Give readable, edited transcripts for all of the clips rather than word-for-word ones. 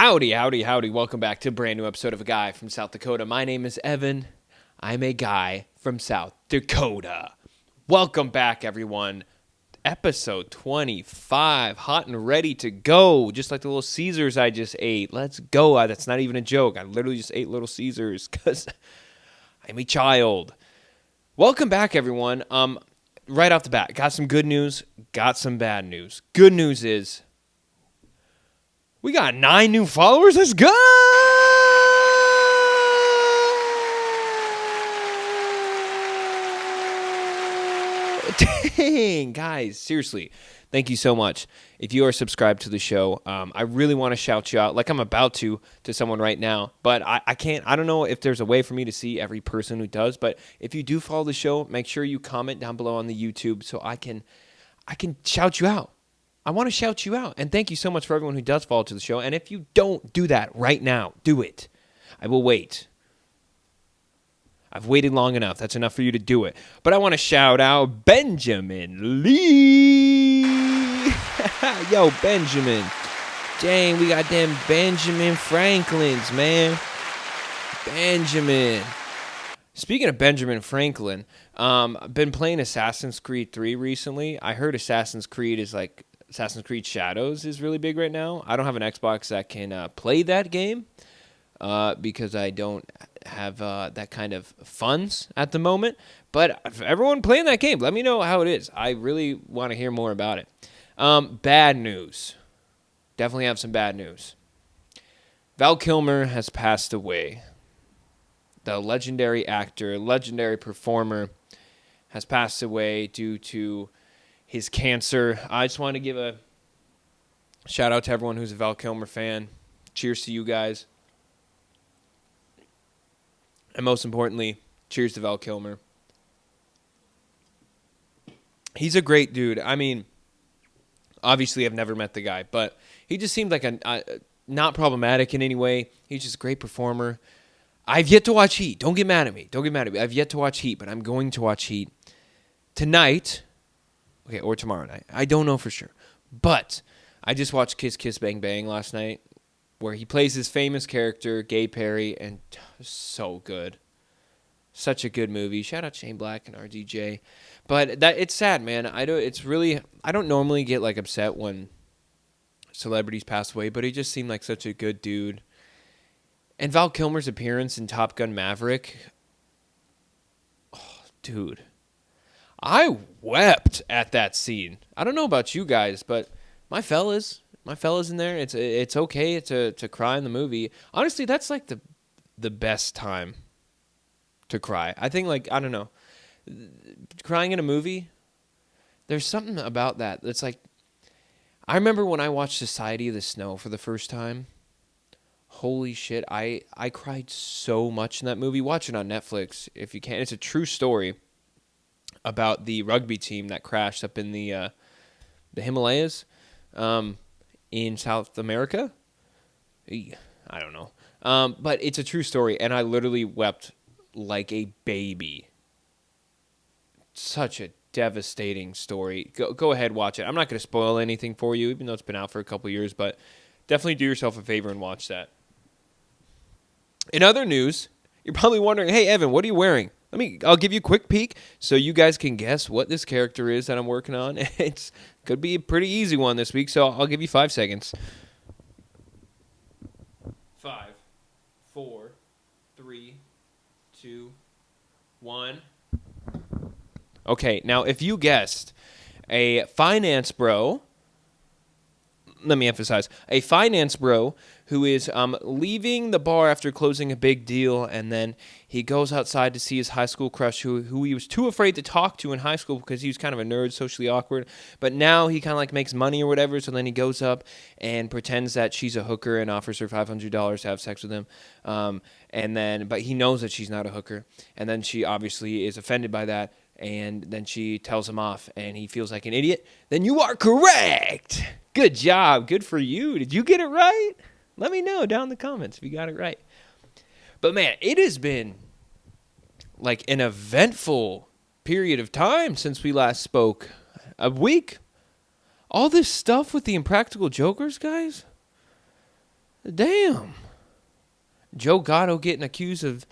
Howdy, howdy, howdy. Welcome back to a brand new episode of A Guy from South Dakota. My name is Evan. I'm a guy from South Dakota. Welcome back, everyone. Episode 25, hot and ready to go. Just like the Little Caesars I just ate. Let's go. That's not even a joke. I literally just ate Little Caesars because I'm a child. Welcome back, everyone. Right off the bat, got some good news, got some bad news. Good news is we got 9 new followers. Let's go! Dang, guys, seriously, thank you so much. If you are subscribed to the show, I really want to shout you out like I'm about to someone right now, but I can't. I don't know if there's a way for me to see every person who does, but if you do follow the show, make sure you comment down below on the YouTube so I can shout you out. I want to shout you out, and thank you so much for everyone who does follow to the show, and if you don't do that right now, do it. I will wait. I've waited long enough. That's enough for you to do it. But I want to shout out Benjamin Lee. Yo, Benjamin. Dang, we got them Benjamin Franklins, man. Benjamin. Speaking of Benjamin Franklin, I've been playing Assassin's Creed 3 recently. I heard Assassin's Creed Shadows is really big right now. I don't have an Xbox that can play that game because I don't have that kind of funds at the moment. But if everyone playing that game, let me know how it is. I really want to hear more about it. Bad news. Definitely have some bad news. Val Kilmer has passed away. The legendary actor, legendary performer has passed away due to his cancer. I just want to give a shout out to everyone who's a Val Kilmer fan. Cheers to you guys. And most importantly, cheers to Val Kilmer. He's a great dude. I mean, obviously I've never met the guy, but he just seemed like not problematic in any way. He's just a great performer. I've yet to watch Heat. Don't get mad at me. I've yet to watch Heat, but I'm going to watch Heat tonight. Okay, or tomorrow night. I don't know for sure. But I just watched Kiss Kiss Bang Bang last night, where he plays his famous character, Gay Perry, and so good. Such a good movie. Shout out Shane Black and RDJ. But it's sad, man. I don't normally get like upset when celebrities pass away, but he just seemed like such a good dude. And Val Kilmer's appearance in Top Gun Maverick, oh, dude. I wept at that scene. I don't know about you guys, but my fellas in there, it's okay to cry in the movie. Honestly, that's like the best time to cry. I think, like, I don't know, crying in a movie, there's something about that that's like, I remember when I watched Society of the Snow for the first time. Holy shit, I cried so much in that movie. Watch it on Netflix if you can. It's a true story about the rugby team that crashed up in the Himalayas in South America. I don't know. But it's a true story, and I literally wept like a baby. Such a devastating story. Go ahead, watch it. I'm not going to spoil anything for you, even though it's been out for a couple years, but definitely do yourself a favor and watch that. In other news, you're probably wondering, hey, Evan, what are you wearing? I'll give you a quick peek so you guys can guess what this character is that I'm working on. It could be a pretty easy one this week, so I'll give you 5 seconds. 5, 4, 3, 2, 1. Okay, now if you guessed a finance bro, let me emphasize, a finance bro who is leaving the bar after closing a big deal, and then he goes outside to see his high school crush who he was too afraid to talk to in high school because he was kind of a nerd, socially awkward, but now he kind of like makes money or whatever, so then he goes up and pretends that she's a hooker and offers her $500 to have sex with him, but he knows that she's not a hooker, and then she obviously is offended by that, and then she tells him off, and he feels like an idiot. Then you are correct! Good job. Good for you. Did you get it right? Let me know down in the comments if you got it right. But man, it has been like an eventful period of time since we last spoke. A week. All this stuff with the Impractical Jokers, guys. Damn. Joe Gatto getting accused of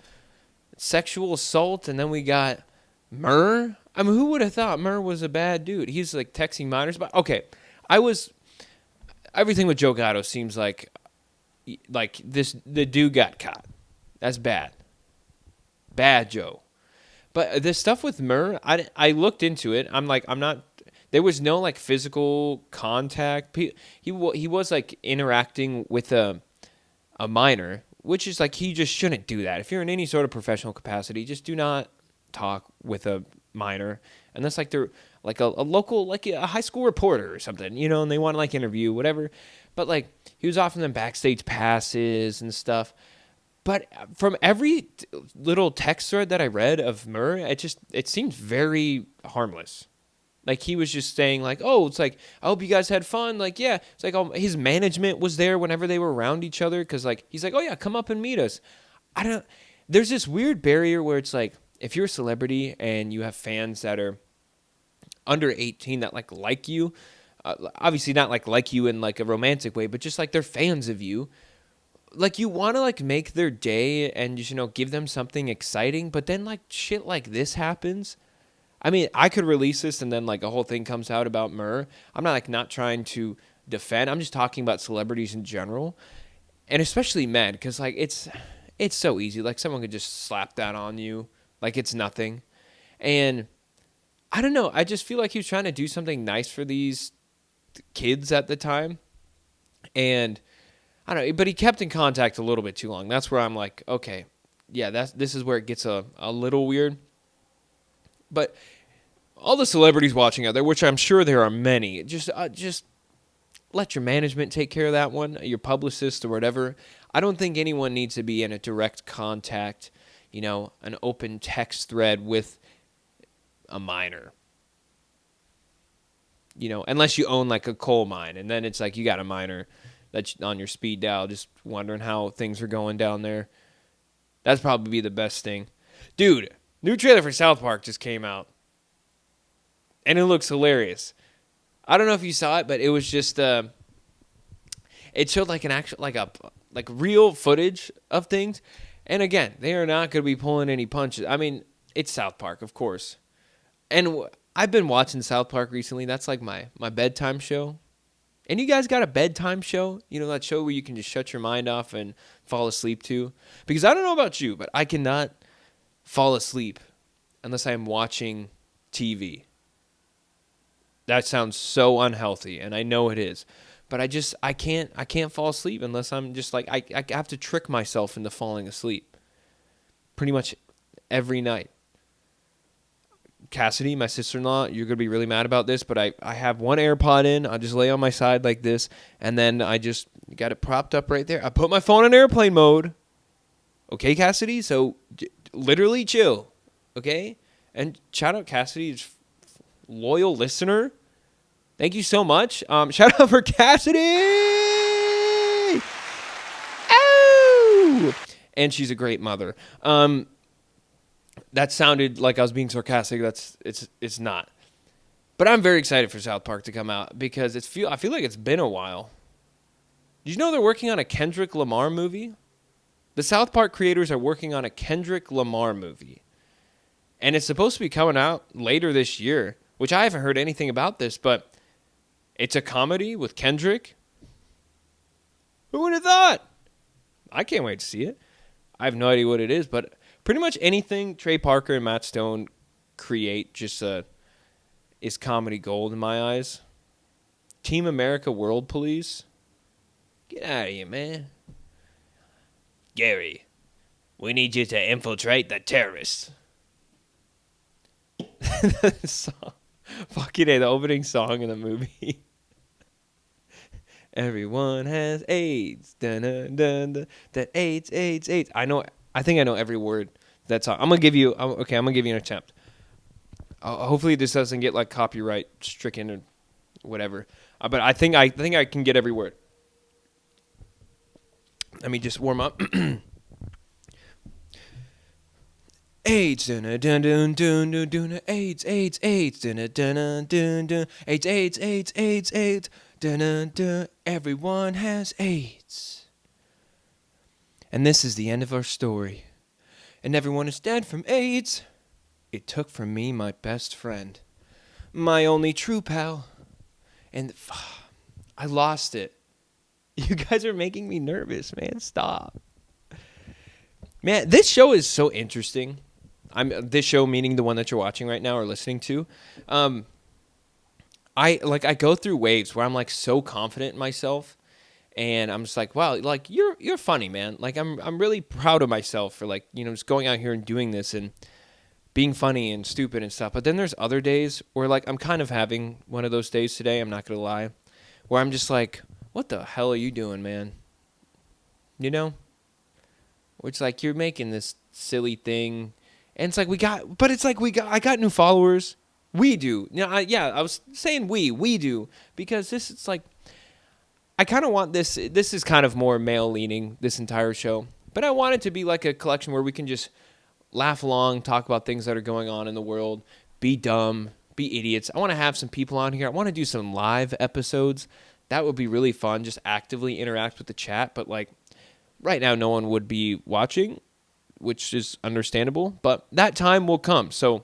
sexual assault, and then we got Murr. I mean, who would have thought Murr was a bad dude? He's like texting minors. But okay, everything with Joe Gatto seems like the dude got caught. That's bad Joe. But the stuff with Murr, I looked into it. I'm not. There was no like physical contact. He was like interacting with a minor, which is like he just shouldn't do that. If you're in any sort of professional capacity, just do not talk with a minor unless like they're like a local, like a high school reporter or something, and they want to like interview whatever. But like he was offering them backstage passes and stuff. But from every little text thread that I read of Murr, it seemed very harmless. Like he was just saying like, oh, it's like, I hope you guys had fun. Like, yeah, it's like his management was there whenever they were around each other. Cause like, he's like, oh yeah, come up and meet us. There's this weird barrier where it's like, if you're a celebrity and you have fans that are under 18 that like you, obviously not like you in like a romantic way, but just like they're fans of you. Like you want to like make their day and just, give them something exciting. But then like shit like this happens. I mean, I could release this and then like a whole thing comes out about Murr. I'm not trying to defend. I'm just talking about celebrities in general, and especially men, because like it's so easy. Like someone could just slap that on you, like it's nothing. And I don't know. I just feel like he was trying to do something nice for these kids at the time, and I don't know. But he kept in contact a little bit too long. That's where I'm like, okay, yeah, this is where it gets a little weird. But all the celebrities watching out there, which I'm sure there are many, just let your management take care of that one, your publicist or whatever. I don't think anyone needs to be in a direct contact, an open text thread with a minor. Unless you own like a coal mine, and then it's like you got a minor that's on your speed dial, just wondering how things are going down there. That's probably the best thing. Dude, new trailer for South Park just came out. And it looks hilarious. I don't know if you saw it, but it was just it showed like an actual like real footage of things. And again, they are not going to be pulling any punches. I mean, it's South Park, of course. And I've been watching South Park recently. That's like my bedtime show. And you guys got a bedtime show? That show where you can just shut your mind off and fall asleep to? Because I don't know about you, but I cannot fall asleep unless I'm watching TV. That sounds so unhealthy, and I know it is. But I can't fall asleep unless I'm just like, I have to trick myself into falling asleep. Pretty much every night. Cassidy, my sister-in-law, you're going to be really mad about this, but I have one AirPod in. I'll just lay on my side like this, and then I just got it propped up right there. I put my phone on airplane mode. Okay, Cassidy? So literally chill. Okay? And shout out Cassidy's loyal listener. Thank you so much. Shout out for Cassidy. Oh! And she's a great mother. That sounded like I was being sarcastic. It's not. But I'm very excited for South Park to come out because I feel like it's been a while. Did you know they're working on a Kendrick Lamar movie? The South Park creators are working on a Kendrick Lamar movie. And it's supposed to be coming out later this year, which I haven't heard anything about this, but it's a comedy with Kendrick. Who would have thought? I can't wait to see it. I have no idea what it is, but pretty much anything Trey Parker and Matt Stone create just is comedy gold in my eyes. Team America World Police. Get out of here, man. Gary, we need you to infiltrate the terrorists. The song. Fucking A, the opening song in the movie. Everyone has AIDS. Dun, dun, dun, dun, dun, AIDS, AIDS, AIDS. I think I know every word of that song. I'm gonna give you an attempt. Hopefully this doesn't get like copyright stricken or whatever. But I think I can get every word. Let me just warm up. AIDS, dun dun dun dun dun dun, AIDS, AIDS, AIDS, dun dun dun dun dun, AIDS, AIDS, AIDS, AIDS, AIDS, dun dun dun. Everyone has AIDS. And this is the end of our story. And everyone is dead from AIDS. It took from me my best friend, my only true pal. And I lost it. You guys are making me nervous, man. Stop. Man, this show is so interesting. This show, meaning the one that you're watching right now or listening to. I go through waves where I'm like so confident in myself, and I'm just like, wow, like you're funny, man. Like I'm really proud of myself for like, just going out here and doing this and being funny and stupid and stuff. But then there's other days where like I'm kind of having one of those days today, I'm not gonna lie, where I'm just like, what the hell are you doing, man? Where it's like you're making this silly thing, and it's like I got new followers. We do. I was saying we do, because it's like, I kind of want this is kind of more male leaning, this entire show, but I want it to be like a collection where we can just laugh along, talk about things that are going on in the world, be dumb, be idiots. I want to have some people on here. I want to do some live episodes. That would be really fun, just actively interact with the chat, but like right now no one would be watching, which is understandable, but that time will come. So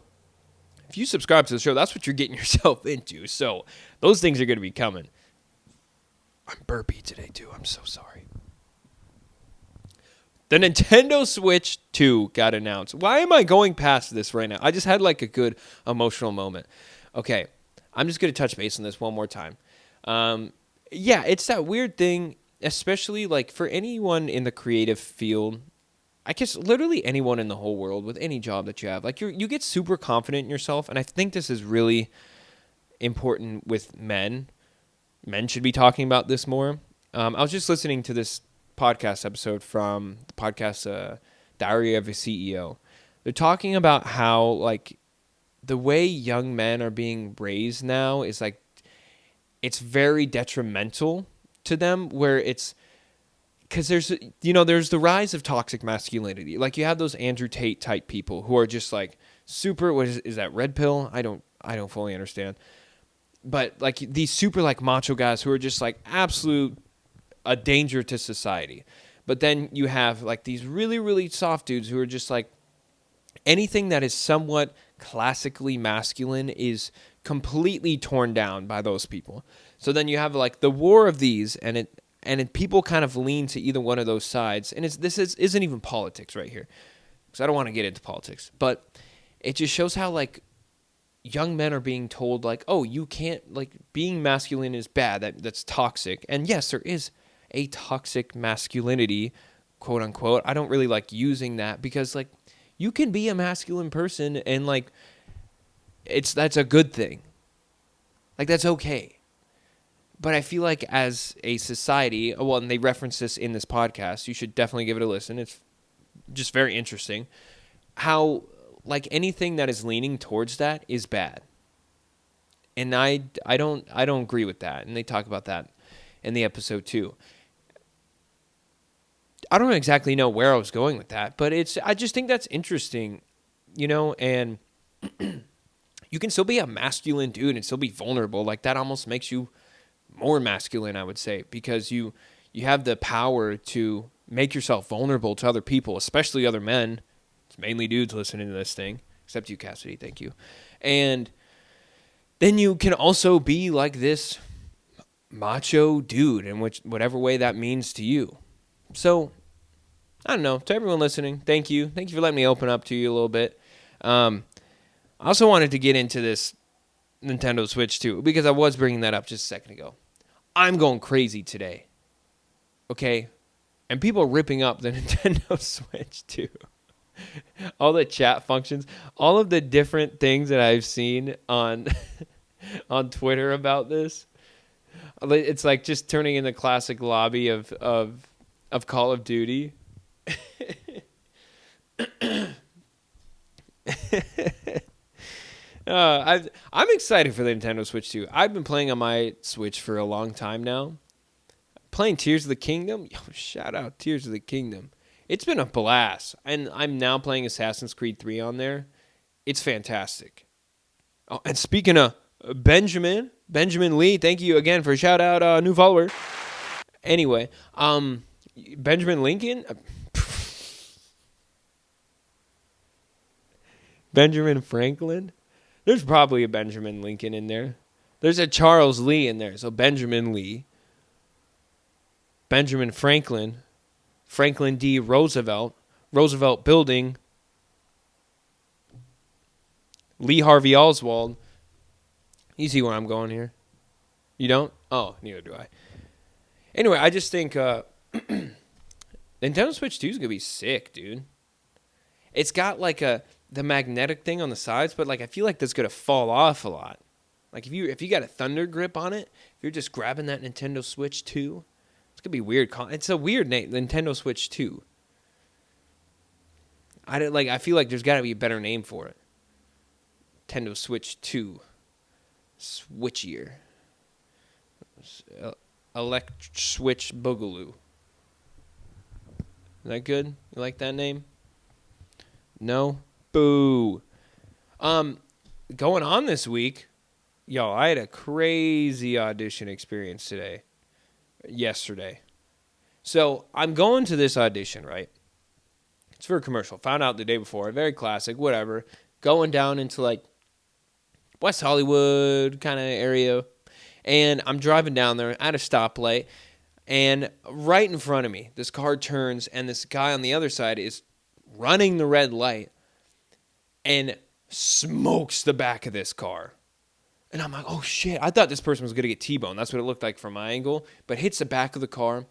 if you subscribe to the show, that's what you're getting yourself into. So those things are going to be coming. I'm burpy today, too. I'm so sorry. The Nintendo Switch 2 got announced. Why am I going past this right now? I just had like a good emotional moment. Okay, I'm just going to touch base on this one more time. Yeah, it's that weird thing, especially like for anyone in the creative field. I guess literally anyone in the whole world with any job that you have, like you get super confident in yourself, and I think this is really important with men. Men should be talking about this more. I was just listening to this podcast episode from the podcast Diary of a CEO. They're talking about how like the way young men are being raised now is like it's very detrimental to them, where it's because there's the rise of toxic masculinity. Like you have those Andrew Tate type people who are just like super. What is that red pill? I don't fully understand. But like these super like macho guys who are just like absolute a danger to society. But then you have like these really, really soft dudes who are just like anything that is somewhat classically masculine is completely torn down by those people. So then you have like the war of these, and people kind of lean to either one of those sides. And this isn't even politics right here, because I don't want to get into politics. But it just shows how like young men are being told like, oh, you can't, like being masculine is bad. That's toxic. And yes, there is a toxic masculinity, quote unquote. I don't really like using that, because like you can be a masculine person and like that's a good thing. Like that's okay. But I feel like as a society, well, and they reference this in this podcast, you should definitely give it a listen. It's just very interesting how like anything that is leaning towards that is bad. And I don't agree with that. And they talk about that in the episode too. I don't exactly know where I was going with that, but I just think that's interesting, and you can still be a masculine dude and still be vulnerable. Like that almost makes you more masculine, I would say, because you have the power to make yourself vulnerable to other people, especially other men. It's mainly dudes listening to this thing, except you, Cassidy. Thank you. And then you can also be like this macho dude in whatever way that means to you. So, I don't know. To everyone listening, thank you. Thank you for letting me open up to you a little bit. I also wanted to get into this Nintendo Switch too, because I was bringing that up just a second ago. I'm going crazy today. Okay? And people are ripping up the Nintendo Switch too. All the chat functions, all of the different things that I've seen on on Twitter about this. It's like just turning in the classic lobby of Call of Duty. I'm excited for the Nintendo Switch 2. I've been playing on my Switch for a long time now. Playing Tears of the Kingdom. Yo, shout out Tears of the Kingdom. It's been a blast. And I'm now playing Assassin's Creed 3 on there. It's fantastic. Oh, and speaking of Benjamin Lee, thank you again for a shout out, new follower. Anyway, Benjamin Lincoln, Benjamin Franklin. There's probably a Benjamin Lincoln in there. There's a Charles Lee in there. So Benjamin Lee. Benjamin Franklin. Franklin D. Roosevelt. Roosevelt Building. Lee Harvey Oswald. You see where I'm going here? You don't? Oh, neither do I. Anyway, I just think Nintendo Switch 2 is going to be sick, dude. It's got like the magnetic thing on the sides, but like I feel like that's going to fall off a lot. Like if you got a thunder grip on it, if you're just grabbing that Nintendo Switch 2, it's going to be weird. It's a weird name, Nintendo Switch 2. I feel like there's got to be a better name for it. Nintendo Switch 2. Switchier. Switch Boogaloo. Is that good? You like that name? No? Boo. Going on this week, y'all, I had a crazy audition experience yesterday. So I'm going to this audition, right? It's for a commercial. Found out the day before. Very classic, whatever. Going down into like West Hollywood kind of area. And I'm driving down there at a stoplight. And right in front of me, this car turns. And this guy on the other side is running the red light. And smokes the back of this car. And I'm like, oh shit. I thought this person was going to get T-boned. That's what it looked like from my angle. But hits the back of the car.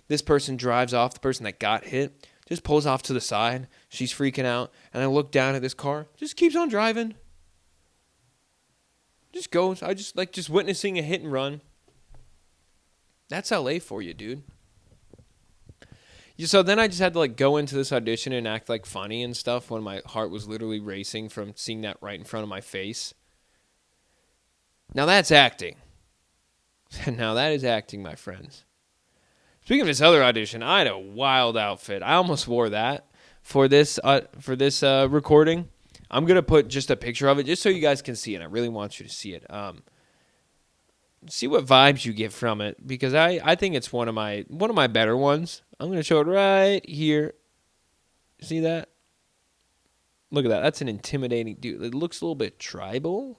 This person drives off. The person that got hit just pulls off to the side. She's freaking out. And I look down at this car. Just keeps on driving. Just goes. I just witnessing a hit and run. That's LA for you, dude. So then I just had to like go into this audition and act like funny and stuff when my heart was literally racing from seeing that right in front of my face. Now that's acting. Now that is acting, my friends. Speaking of this other audition, I had a wild outfit. I almost wore that for this recording. I'm going to put just a picture of it just so you guys can see it. I really want you to see it. See what vibes you get from it because I think it's one of my better ones. I'm going to show it right here. See that? Look at that. That's an intimidating dude. It looks a little bit tribal.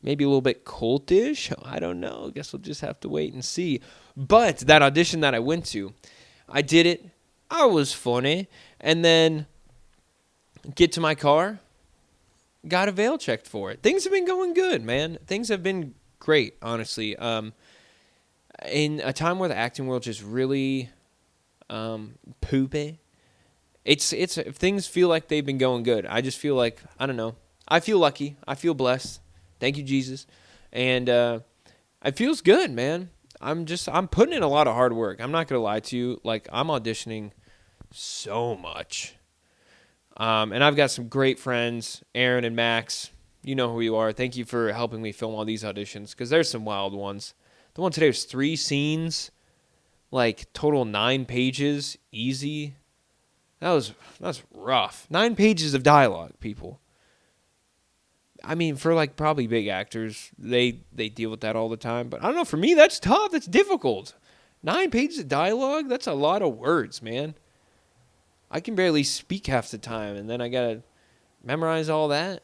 Maybe a little bit cultish. I don't know. I guess we'll just have to wait and see. But that audition that I went to, I did it. I was funny. And then get to my car. Got a veil checked for it. Things have been going good, man. Things have been great, honestly. In a time where the acting world just really poopy, it's if things feel like they've been going good. I just feel like, I don't know. I feel lucky. I feel blessed. Thank you, Jesus. And it feels good, man. I'm putting in a lot of hard work. I'm not going to lie to you. Like, I'm auditioning so much. And I've got some great friends, Aaron and Max. You know who you are. Thank you for helping me film all these auditions because there's some wild ones. The one today was 3 scenes, like total 9 pages, easy. That's rough. 9 pages of dialogue, people. I mean, for like probably big actors, they deal with that all the time. But I don't know, for me, that's tough. That's difficult. 9 pages of dialogue, that's a lot of words, man. I can barely speak half the time, and then I got to memorize all that.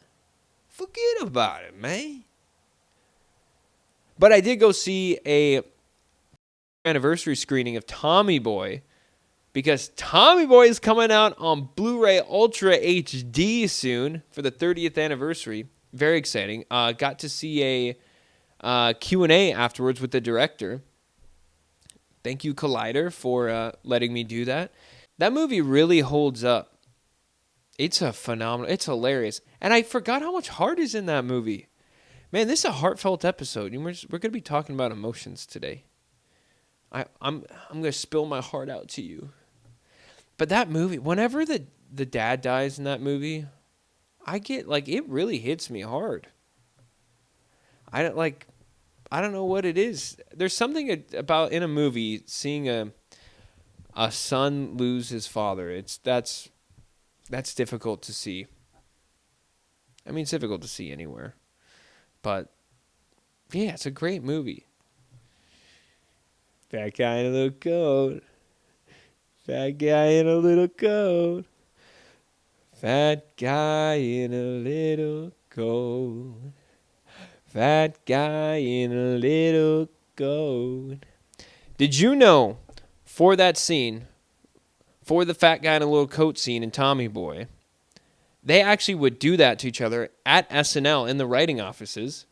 Forget about it, man. But I did go see a anniversary screening of Tommy Boy because Tommy Boy is coming out on Blu-ray Ultra HD soon for the 30th anniversary. Very exciting. Got to see a Q&A afterwards with the director. Thank you, Collider, for letting me do that. That movie really holds up. It's a phenomenal. It's hilarious. And I forgot how much heart is in that movie. Man, this is a heartfelt episode. We're going to be talking about emotions today. I'm going to spill my heart out to you. But that movie, whenever the dad dies in that movie, I get like it really hits me hard. I don't know what it is. There's something about in a movie seeing a son lose his father. That's difficult to see. I mean, it's difficult to see anywhere. But yeah, it's a great movie. Fat guy in a little coat. Fat guy in a little coat. Fat guy in a little coat. Fat guy in a little coat. Did you know, for that scene, for the fat guy in a little coat scene in Tommy Boy, they actually would do that to each other at SNL in the writing offices.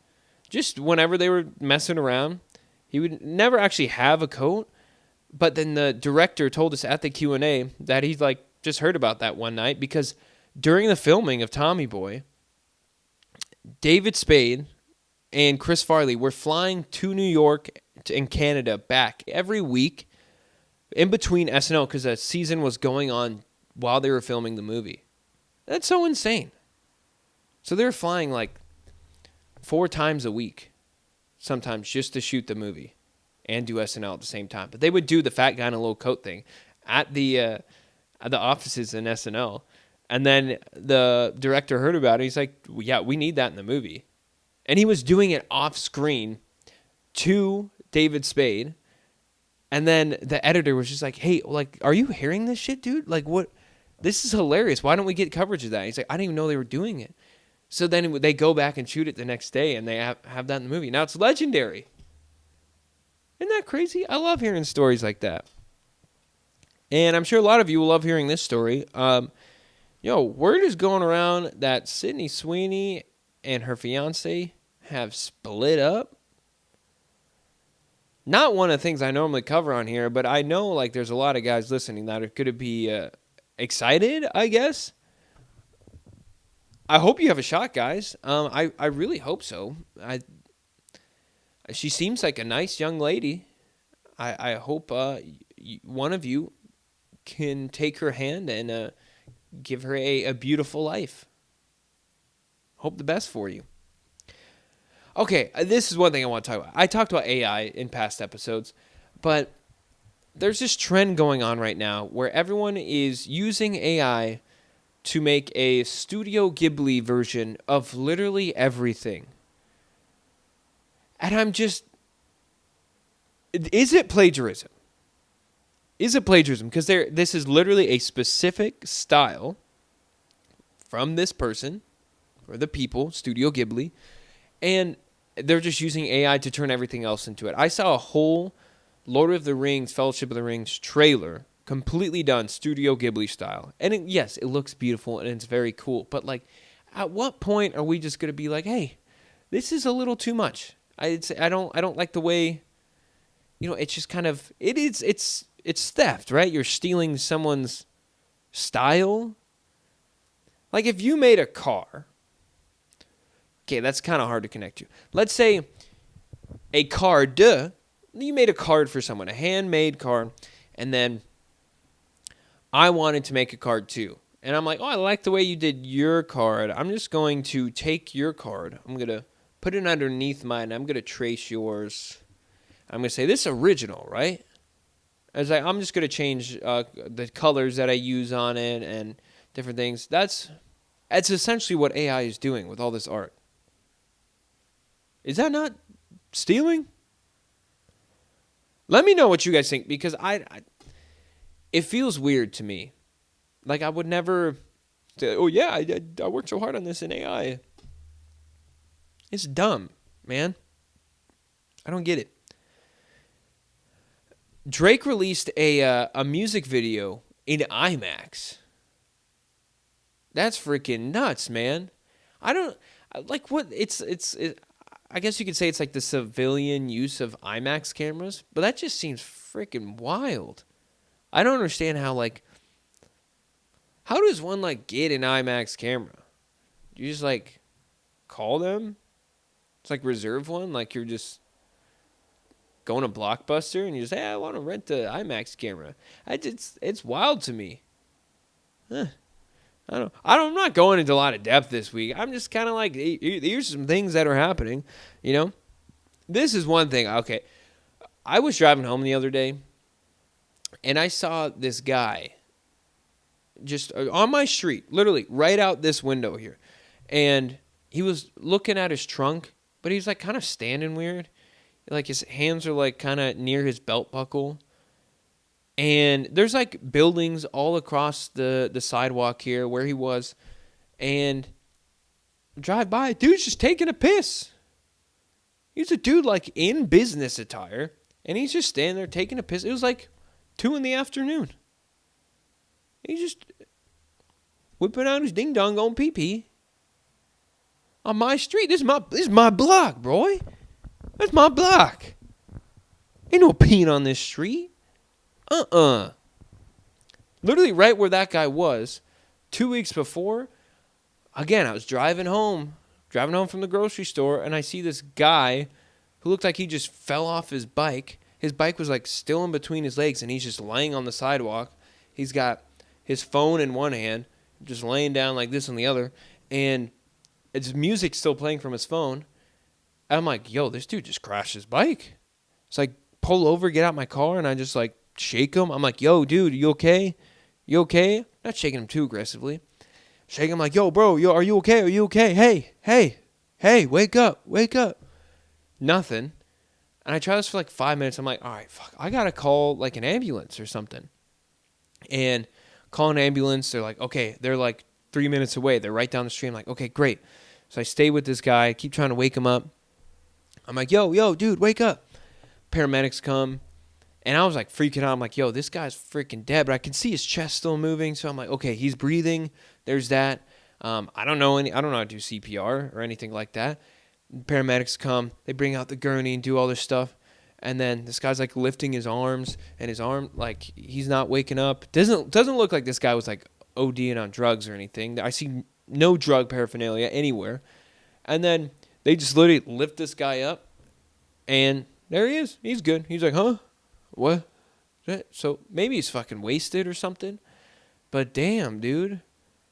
Just whenever they were messing around, he would never actually have a coat. But then the director told us at the Q&A that he like just heard about that one night because during the filming of Tommy Boy, David Spade and Chris Farley were flying to New York and Canada back every week in between SNL because a season was going on while they were filming the movie. That's so insane. So they're flying like 4 times a week, sometimes just to shoot the movie and do SNL at the same time. But they would do the fat guy in a little coat thing at the offices in SNL. And then the director heard about it. He's like, yeah, we need that in the movie. And he was doing it off screen to David Spade. And then the editor was just like, hey, like, are you hearing this shit, dude? Like, what? This is hilarious. Why don't we get coverage of that? He's like, I didn't even know they were doing it. So then they go back and shoot it the next day, and they have that in the movie. Now it's legendary. Isn't that crazy? I love hearing stories like that. And I'm sure a lot of you will love hearing this story. Word is going around that Sydney Sweeney and her fiance have split up. Not one of the things I normally cover on here, but I know like there's a lot of guys listening that are going to be excited, I guess. I hope you have a shot, guys. I really hope so. She seems like a nice young lady. I hope one of you can take her hand and give her a beautiful life. Hope the best for you. Okay, this is one thing I want to talk about. I talked about AI in past episodes, but there's this trend going on right now where everyone is using AI to make a Studio Ghibli version of literally everything. And I'm just... Is it plagiarism? Is it plagiarism? Because this is literally a specific style from this person, or the people, Studio Ghibli, and they're just using AI to turn everything else into it. I saw a whole Lord of the Rings, Fellowship of the Rings trailer, completely done, Studio Ghibli style. And yes, it looks beautiful and it's very cool. But like, at what point are we just going to be like, hey, this is a little too much? I don't like the way, it's just kind of, it's theft, right? You're stealing someone's style. Like if you made a car, okay, that's kind of hard to connect to. Let's say a card, you made a card for someone, a handmade card, and then I wanted to make a card too. And I'm like, oh, I like the way you did your card. I'm just going to take your card. I'm going to put it underneath mine. I'm going to trace yours. I'm going to say, this is original, right? I'm just going to change the colors that I use on it and different things. That's essentially what AI is doing with all this art. Is that not stealing? Let me know what you guys think, because it feels weird to me. Like I would never say, oh yeah, I worked so hard on this in AI. It's dumb, man. I don't get it. Drake released a music video in IMAX. That's freaking nuts, man. I don't like what it's I guess you could say it's like the civilian use of IMAX cameras, but that just seems freaking wild. I don't understand how does one get an IMAX camera? Do you just call them? It's reserve one, you're just going to Blockbuster and you just, hey, I want to rent the IMAX camera. It's wild to me. I'm not going into a lot of depth this week. I'm just kind of here's some things that are happening, This is one thing. Okay, I was driving home the other day, and I saw this guy just on my street, literally right out this window here. And he was looking at his trunk, but he's kind of standing weird. His hands are kind of near his belt buckle. And there's like buildings all across the sidewalk here where he was. And drive by, dude's just taking a piss. He's a dude like in business attire. And he's just standing there taking a piss. It was like 2 p.m. He's just whipping out his ding dong going pee-pee on my street. This is my block, bro. That's my block. Ain't no peeing on this street. Literally right where that guy was 2 weeks before. Again, I was driving home from the grocery store, and I see this guy who looked like he just fell off his bike. His bike was like still in between his legs, and he's just laying on the sidewalk. He's got his phone in one hand, just laying down like this on the other, and his music's still playing from his phone. I'm like, yo, this dude just crashed his bike. So I pull over, get out my car, and I just like shake him. I'm like, yo, dude, you okay? You okay? Not shaking him too aggressively. Shaking him like, yo, bro, are you okay? Are you okay? Hey, wake up. Nothing. And I try this for like 5 minutes. I'm like, all right, fuck, I got to call like an ambulance or something. And call an ambulance. They're like, okay, they're like 3 minutes away. They're right down the street. I'm like, okay, great. So I stay with this guy, keep trying to wake him up. I'm like, yo, dude, wake up. Paramedics come. And I was like freaking out. I'm like, yo, this guy's freaking dead. But I can see his chest still moving. So I'm like, okay, he's breathing. There's that. I don't know how to do CPR or anything like that. Paramedics come. They bring out the gurney and do all this stuff. And then this guy's like lifting his arms. And his arm, like, he's not waking up. Doesn't look like this guy was like ODing on drugs or anything. I see no drug paraphernalia anywhere. And then they just literally lift this guy up. And there he is. He's good. He's like, huh? What? So maybe he's fucking wasted or something. But damn, dude.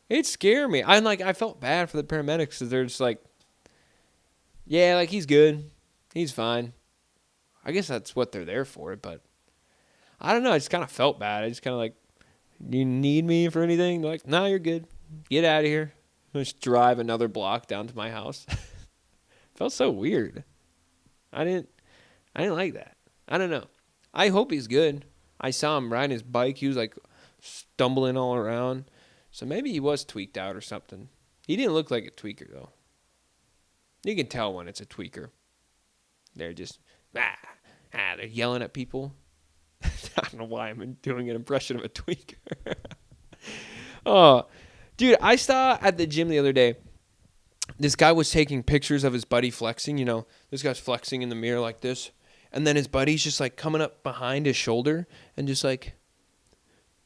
It scared me. I felt bad for the paramedics because they're just like, yeah, like he's good. He's fine. I guess that's what they're there for. But I don't know. I just kind of felt bad. I just kind of like, you need me for anything? They're like, no, you're good. Get out of here. Just drive another block down to my house. Felt so weird. I didn't like that. I don't know. I hope he's good. I saw him riding his bike. He was like stumbling all around. So maybe he was tweaked out or something. He didn't look like a tweaker, though. You can tell when it's a tweaker. They're just, they're yelling at people. I don't know why I'm doing an impression of a tweaker. Oh, dude, I saw at the gym the other day, this guy was taking pictures of his buddy flexing. You know, this guy's flexing in the mirror like this. And then his buddy's just like coming up behind his shoulder and just like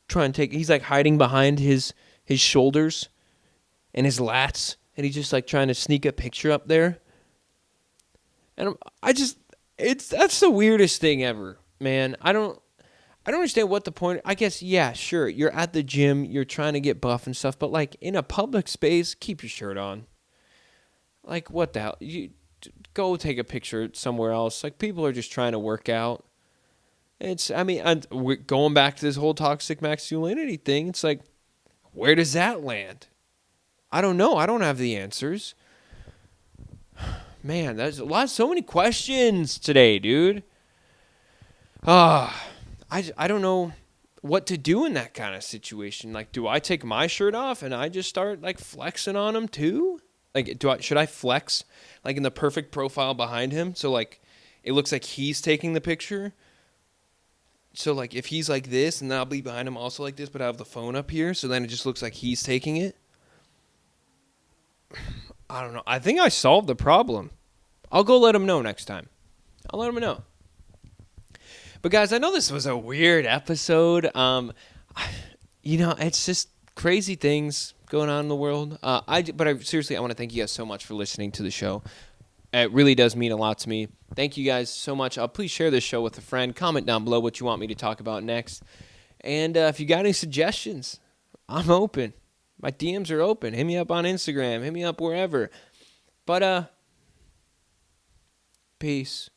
trying to take, he's like hiding behind his shoulders and his lats. And he's just like trying to sneak a picture up there. And that's the weirdest thing ever, man. I don't understand what the point, I guess, yeah, sure. You're at the gym, you're trying to get buff and stuff, but like in a public space, keep your shirt on. Like what the hell? You go take a picture somewhere else. Like people are just trying to work out. We're going back to this whole toxic masculinity thing. It's like, where does that land? I don't know. I don't have the answers. Man, there's so many questions today, dude. I don't know what to do in that kind of situation. Like, do I take my shirt off and I just start like flexing on him too? Like, should I flex like in the perfect profile behind him? So like, it looks like he's taking the picture. So like, if he's like this, and then I'll be behind him also like this, but I have the phone up here, so then it just looks like he's taking it. I don't know. I think I solved the problem. I'll go let him know next time. I'll let him know. But guys, I know this was a weird episode. It's just crazy things going on in the world. Seriously, I want to thank you guys so much for listening to the show. It really does mean a lot to me. Thank you guys so much. Please share this show with a friend. Comment down below what you want me to talk about next. And if you got any suggestions, I'm open. My DMs are open. Hit me up on Instagram. Hit me up wherever. But, peace.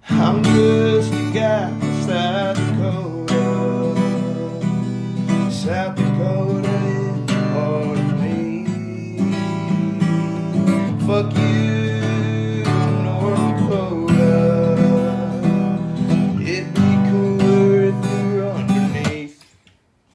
I'm just a guy from South Dakota is part of me. Fuck you.